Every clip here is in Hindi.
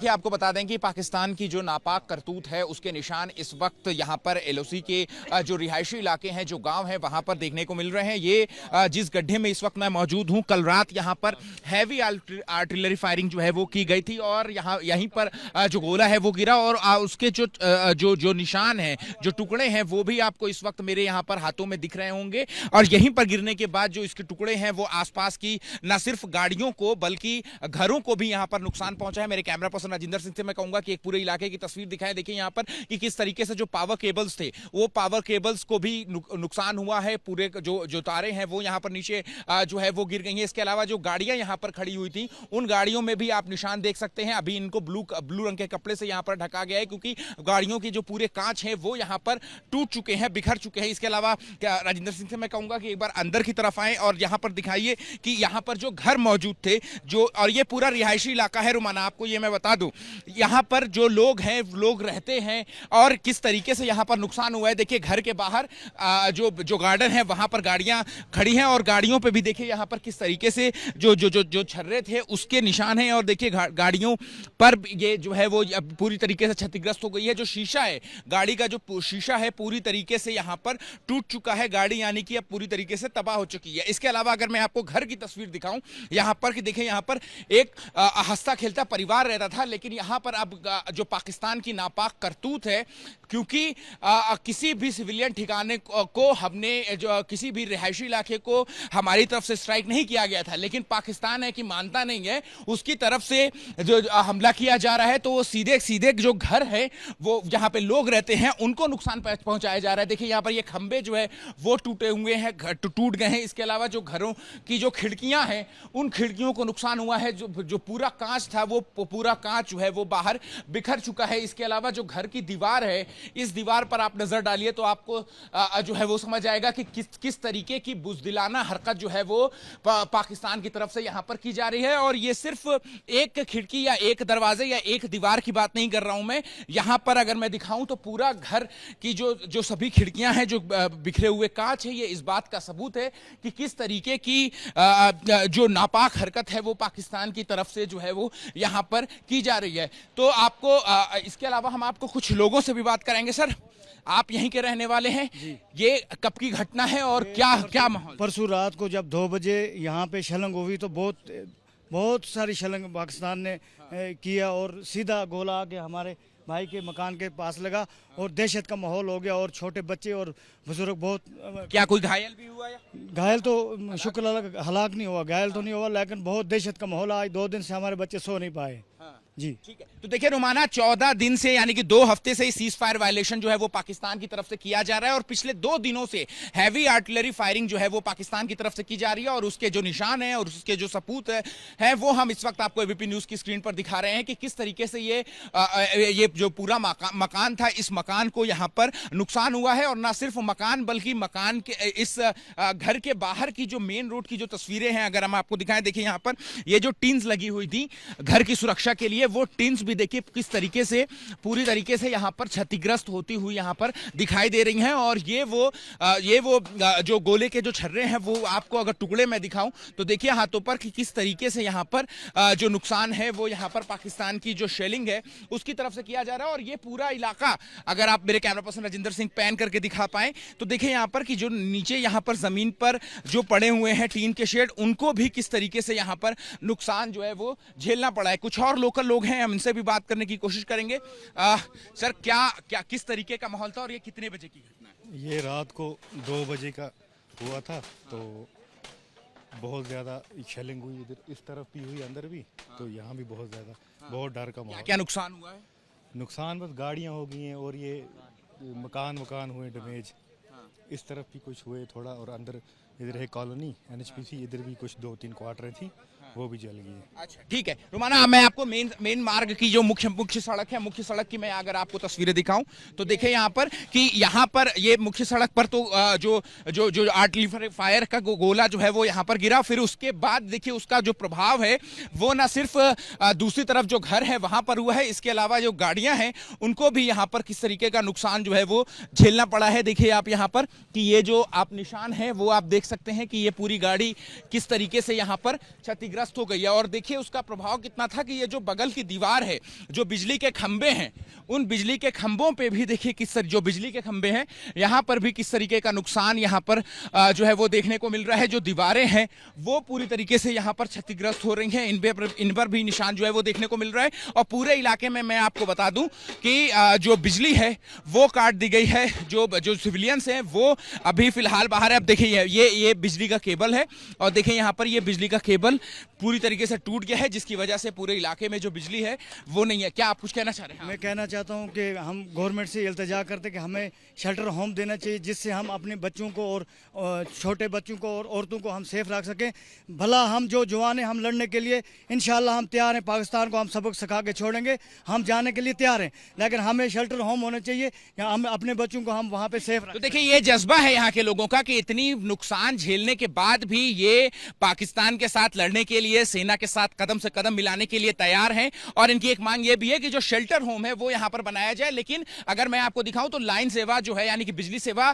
देखिए आपको बता दें कि पाकिस्तान की जो नापाक करतूत है उसके निशान इस वक्त यहाँ पर एलओसी के जो रिहायशी इलाके हैं, जो गांव हैं, वहां पर देखने को मिल रहे हैं। ये जिस गड्ढे में इस वक्त मैं मौजूद हूं, कल रात यहाँ पर हैवी आर्टिलरी फायरिंग जो है वो की गई थी और यहीं पर जो गोला है वो गिरा और उसके जो निशान हैं, जो टुकड़े हैं, वो भी आपको इस वक्त मेरे यहाँ पर हाथों में दिख रहे होंगे। और यहीं पर गिरने के बाद जो इसके टुकड़े हैं वो आसपास की न सिर्फ गाड़ियों को बल्कि घरों को भी यहाँ पर नुकसान पहुंचा है। मेरे कैमरा पर्सन राजिंदर सिंह से मैं कहूंगा कि एक पूरे इलाके की तस्वीर दिखाएं। देखिए यहाँ पर कि किस तरीके से जो पावर केबल्स थे, वो पावर केबल्स को भी नुकसान हुआ है। पूरे जो तारे हैं वो यहाँ पर नीचे जो है वो गिर गई हैं। इसके अलावा जो गाड़ियां यहाँ पर खड़ी हुई थी, उन गाड़ियों में भी आप निशान देख सकते हैं। अभी इनको ब्लू रंग के कपड़े से यहाँ पर ढका गया है क्योंकि गाड़ियों की जो पूरे कांच हैं वो यहाँ पर टूट चुके हैं, बिखर चुके हैं। इसके अलावा राजिंदर सिंह से मैं कहूंगा कि एक बार अंदर की तरफ आए और यहाँ पर दिखाइए कि यहाँ पर जो घर मौजूद थे, जो और ये पूरा रिहायशी इलाका है रुमाना, आपको ये मैं बता दूं, यहाँ पर जो लोग हैं, लोग रहते हैं और किस तरीके से यहाँ पर नुकसान हुआ है। देखिए घर के बाहर जो गार्डन है वहां पर गाड़ियां खड़ी हैं और गाड़ियों पे भी देखिए यहाँ पर किस तरीके से जो छर्रे थे उसके निशान हैं। और देखिए गाड़ियों पर ये जो है वो पूरी तरीके से क्षतिग्रस्त हो गई है। जो शीशा है, गाड़ी का जो शीशा है, पूरी तरीके से यहाँ पर टूट चुका है। गाड़ी यानी कि अब पूरी तरीके से तबाह हो चुकी है। इसके अलावा अगर मैं आपको घर की तस्वीर दिखाऊं यहाँ पर, कि देखिए यहाँ पर एक हंसता खेलता परिवार रहता था, लेकिन यहाँ पर अब जो पाकिस्तान की नापाक करतूत है, क्योंकि किसी भी सिविलियन ठिकाने को हमने जो किसी भी रिहायशी इलाके को हमारी तरफ से स्ट्राइक नहीं किया गया था, लेकिन पाकिस्तान है कि मानता नहीं है, उसकी तरफ से जो हमला किया जा रहा है, तो वो सीधे सीधे जो घर है वो जहां पे लोग रहते हैं उनको नुकसान पहुंचाया जा रहा है। देखिए यहाँ पर ये खंबे जो है वो टूटे हुए हैं, टूट गए हैं। इसके अलावा जो घरों की जो खिड़कियां हैं, उन खिड़कियों को नुकसान हुआ है। जो पूरा कांच था वो पूरा कांच जो है वो बाहर बिखर चुका है। इसके अलावा जो घर की दीवार है, इस दीवार पर आप नजर डालिए तो आपको जो है वो समझ आएगा कि किस तरीके की बुज़दिलाना हरकत जो है वो पाकिस्तान की तरफ से यहां पर की जा रही है। और ये सिर्फ एक खिड़की या एक दरवाजे या एक दीवार की बात नहीं कर रहा हूं मैं। यहां पर अगर मैं दिखाऊं तो पूरा घर की जो सभी खिड़कियां हैं, जो बिखरे हुए कांच है, ये इस बात का सबूत है कि किस तरीके की जो नापाक हरकत है वो पाकिस्तान की तरफ से जो है वो यहां पर की जा रही है। तो आपको इसके अलावा हम आपको कुछ लोगों से भी बात कराएंगे। सर, आप यहीं के रहने वाले हैं, ये कब की घटना है और क्या माहौल? परसों रात को जब 2 बजे यहाँ पे शलंग हुई तो बहुत सारी शलंग पाकिस्तान ने किया और सीधा गोला आके हमारे भाई के मकान के पास लगा और दहशत का माहौल हो गया। और छोटे बच्चे और बुजुर्ग बहुत। क्या कोई घायल भी हुआ? घायल तो शुक्र अल्लाह हलाक नहीं हुआ, घायल तो नहीं हुआ, लेकिन बहुत दहशत का माहौल। आज 2 दिन से हमारे बच्चे सो नहीं पाए। जी ठीक है। तो देखिए रुमाना, 14 दिन से यानी कि 2 हफ्ते से सीज फायर वायलेशन जो है वो पाकिस्तान की तरफ से किया जा रहा है और पिछले 2 दिनों से हैवी आर्टिलरी फायरिंग जो है वो पाकिस्तान की तरफ से की जा रही है। और उसके जो निशान है और उसके जो सबूत है वो हम इस वक्त आपको एबीपी न्यूज की स्क्रीन पर दिखा रहे हैं कि किस तरीके से ये जो पूरा मकान था, इस मकान को यहाँ पर नुकसान हुआ है। और ना सिर्फ मकान बल्कि मकान के इस घर के बाहर की जो मेन रोड की जो तस्वीरें हैं अगर हम आपको दिखाएं, देखिए यहाँ पर ये जो टिन्स लगी हुई थी घर की सुरक्षा के लिए, वो टिन्स भी देखिए किस तरीके से पूरी तरीके से यहां पर क्षतिग्रस्त होती हुई यहां पर दिखाई दे रही हैं। और ये वो जो गोले के जो छर्रे हैं वो आपको अगर टुकड़े में दिखाऊं तो देखिए हाथों पर कि किस तरीके से यहां पर जो नुकसान है वो यहां पर पाकिस्तान की जो शेलिंग है उसकी तरफ से किया जा रहा है। और ये पूरा इलाका अगर आप मेरे camera person Rajinder Singh pan करके दिखा पाए तो देखिए यहां पर कि जो नीचे यहां पर जमीन पर जो पड़े हुए हैं टीन के शेड, उनको भी किस तरीके से यहां पर नुकसान जो है वो झेलना पड़ा है। कुछ और लोकल लोग हैं, हम इनसे भी बात करने की कोशिश करेंगे। सर, क्या किस तरीके का माहौल था और ये कितने बजे की घटना है? ये रात को 2 बजे का हुआ था। तो बहुत ज़्यादा शेलिंग हुई, इधर इस तरफ भी हुई, अंदर भी। तो यहाँ भी बहुत ज़्यादा बहुत डर का माहौल। क्या नुकसान हुआ है? नुकसान बस गाड़ियाँ हो गई हैं और ये मकान हुए डैमेज। इस तरफ भी कुछ हुए थोड़ा, और अंदर इधर है कॉलोनी NHPC, इधर भी कुछ 2-3 क्वार्टर थी, वो भी जल गई। अच्छा, ठीक है रुमाना, मैं आपको मेन मार्ग की जो मुख्य सड़क है, मुख्य सड़क की मैं अगर आपको तस्वीरें दिखाऊं तो देखिए यहाँ पर कि यहाँ पर ये मुख्य सड़क पर तो जो आर्टिलरी फायर का गोला जो है वो यहाँ पर गिरा। फिर उसके बाद देखिए उसका जो प्रभाव है वो ना सिर्फ दूसरी तरफ जो घर है वहां पर हुआ है, इसके अलावा जो गाड़ियां हैं उनको भी यहाँ पर किस तरीके का नुकसान जो है वो झेलना पड़ा है। देखिए आप यहाँ पर कि ये जो आप निशान है वो आप देख सकते हैं कि ये पूरी गाड़ी किस तरीके से यहाँ पर क्षतिग्रस्त क्षतिग्रस्त हो गई है। और देखिए उसका प्रभाव कितना था कि ये जो बगल की दीवार है, जो बिजली के खंभे हैं, उन बिजली के खंभों पे भी देखिए किस जो बिजली के खंभे हैं यहाँ पर भी किस तरीके का नुकसान यहाँ पर जो है वो देखने को मिल रहा है। जो दीवारें हैं वो पूरी तरीके से यहाँ पर क्षतिग्रस्त हो रही हैं, इन पर भी निशान जो है वो देखने को मिल रहा है। और पूरे इलाके में मैं आपको बता दूं कि जो बिजली है वो काट दी गई है। जो सिविलियंस हैं वो अभी फिलहाल बाहर है। अब देखिए ये बिजली का केबल है और देखिए यहाँ पर ये बिजली का केबल पूरी तरीके से टूट गया है, जिसकी वजह से पूरे इलाके में जो बिजली है वो नहीं है। क्या आप कुछ कहना चाह रहे हैं? मैं कहना चाहता हूं कि हम गवर्नमेंट से इल्तिजा करते कि हमें शेल्टर होम देना चाहिए, जिससे हम अपने बच्चों को और छोटे बच्चों को और औरतों को हम सेफ रख सकें। भला हम जो जवान हैं, हम लड़ने के लिए इंशाल्लाह हम तैयार हैं। पाकिस्तान को हम सबक सिखा के छोड़ेंगे, हम जाने के लिए तैयार हैं, लेकिन हमें शेल्टर होम होना चाहिए, हम अपने बच्चों को हम वहाँ पे सेफ रखें। तो देखिए ये जज्बा है यहाँ के लोगों का कि इतनी नुकसान झेलने के बाद भी ये पाकिस्तान के साथ लड़ने के लिए, सेना के साथ कदम से कदम मिलाने के लिए तैयार हैं। और इनकी एक मांग ये भी है कि जो शेल्टर होम है वो यहाँ पर बनाया जाए। लेकिन अगर मैं आपको दिखाऊं तो लाइन सेवा जो है, यानी कि बिजली सेवा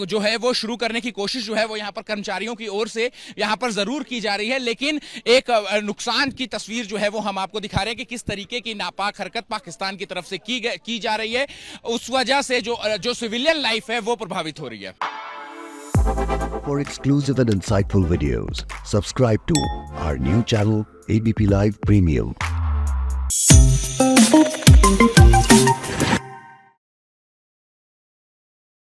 जो है वो शुरू करने की कोशिश जो है वो यहाँ पर कर्मचारियों की ओर से यहाँ पर जरूर की जा रही है। लेकिन एक नुकसान की तस्वीर जो है वो हम आपको दिखा रहे हैं कि किस तरीके की नापाक हरकत पाकिस्तान की तरफ से की जा रही है। उस वजह से जो सिविलियन लाइफ है वो प्रभावित हो रही है। For exclusive and insightful videos, subscribe to our new channel ABP Live Premium.